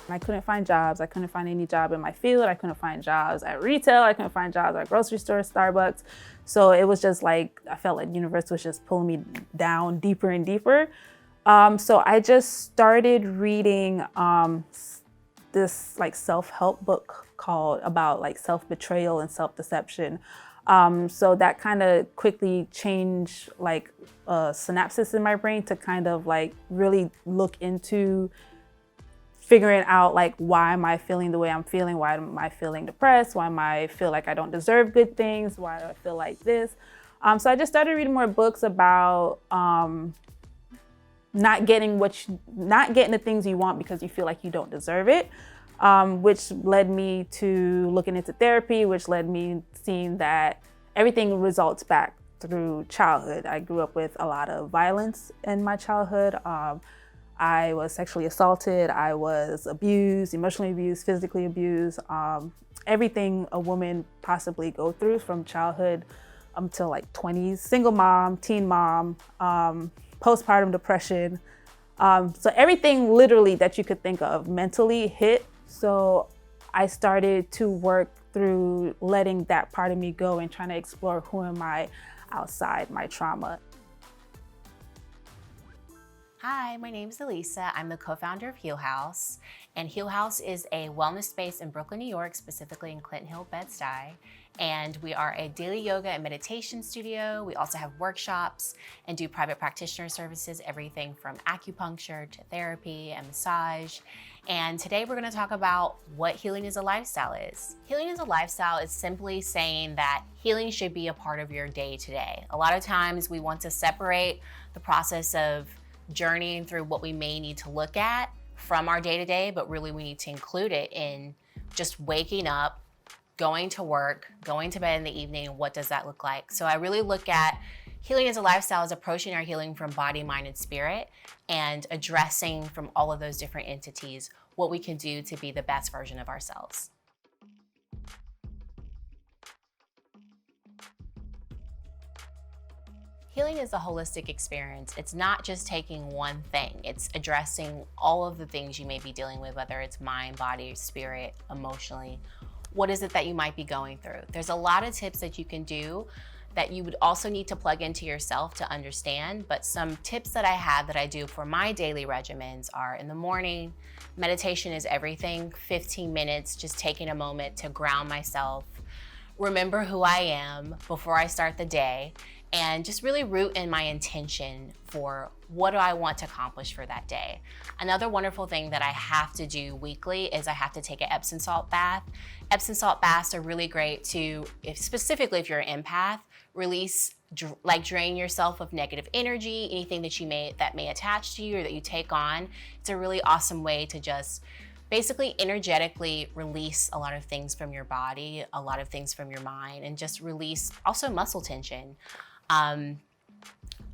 I couldn't find jobs. I couldn't find any job in my field. I couldn't find jobs at retail. I couldn't find jobs at grocery store, Starbucks. So it was just like, I felt like the universe was just pulling me down deeper and deeper. So I just started reading this like self-help book called about like self-betrayal and self-deception. So that kind of quickly changed like synapses in my brain to kind of like really look into figuring out like, why am I feeling the way I'm feeling? Why am I feeling depressed? Why am I feel like I don't deserve good things? Why do I feel like this? So I just started reading more books about not getting the things you want because you feel like you don't deserve it, which led me to looking into therapy, which led me seeing that everything results back through childhood. I grew up with a lot of violence in my childhood. I was sexually assaulted, I was abused, emotionally abused, physically abused, everything a woman possibly go through from childhood until like 20s, single mom, teen mom, postpartum depression. So everything literally that you could think of mentally hit. So I started to work through letting that part of me go and trying to explore who am I outside my trauma. Hi, my name is Elisa. I'm the co-founder of Heal Haus, and Heal Haus is a wellness space in Brooklyn, New York, specifically in Clinton Hill, Bed-Stuy. And we are a daily yoga and meditation studio. We also have workshops and do private practitioner services, everything from acupuncture to therapy and massage. And today we're going to talk about what healing as a lifestyle is. Healing as a lifestyle is simply saying that healing should be a part of your day-to-day. A lot of times we want to separate the process of journeying through what we may need to look at from our day-to-day, but really we need to include it in just waking up, going to work, going to bed in the evening, and what does that look like? So I really look at healing as a lifestyle as approaching our healing from body, mind, and spirit, and addressing from all of those different entities what we can do to be the best version of ourselves. Healing is a holistic experience. It's not just taking one thing. It's addressing all of the things you may be dealing with, whether it's mind, body, spirit, emotionally. What is it that you might be going through? There's a lot of tips that you can do that you would also need to plug into yourself to understand, but some tips that I have that I do for my daily regimens are in the morning, meditation is everything, 15 minutes, just taking a moment to ground myself, remember who I am before I start the day, and just really root in my intention for what do I want to accomplish for that day. Another wonderful thing that I have to do weekly is I have to take an Epsom salt bath. Epsom salt baths are really great to, specifically if you're an empath, release, drain yourself of negative energy, anything that may attach to you or that you take on. It's a really awesome way to just basically energetically release a lot of things from your body, a lot of things from your mind, and just release also muscle tension.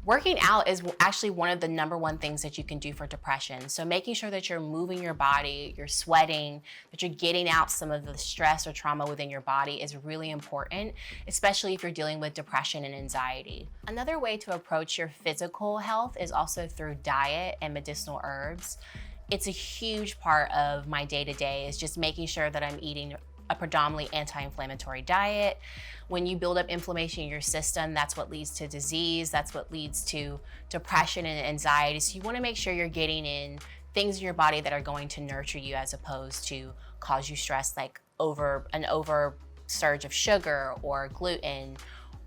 Working out is actually one of the #1 things that you can do for depression. So making sure that you're moving your body, you're sweating, that you're getting out some of the stress or trauma within your body is really important, especially if you're dealing with depression and anxiety. Another way to approach your physical health is also through diet and medicinal herbs. It's a huge part of my day-to-day is just making sure that I'm eating a predominantly anti-inflammatory diet. When you build up inflammation in your system, that's what leads to disease, that's what leads to depression and anxiety. So you want to make sure you're getting in things in your body that are going to nurture you as opposed to cause you stress, like an over surge of sugar or gluten,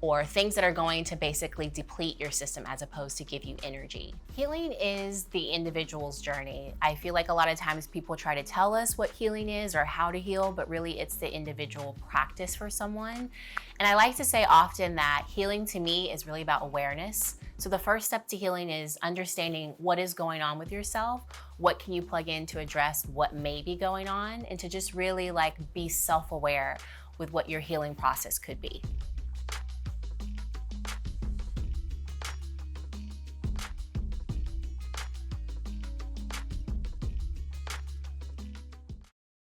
or things that are going to basically deplete your system as opposed to give you energy. Healing is the individual's journey. I feel like a lot of times people try to tell us what healing is or how to heal, but really it's the individual practice for someone. And I like to say often that healing to me is really about awareness. So the first step to healing is understanding what is going on with yourself, what can you plug in to address what may be going on, and to just really be self-aware with what your healing process could be.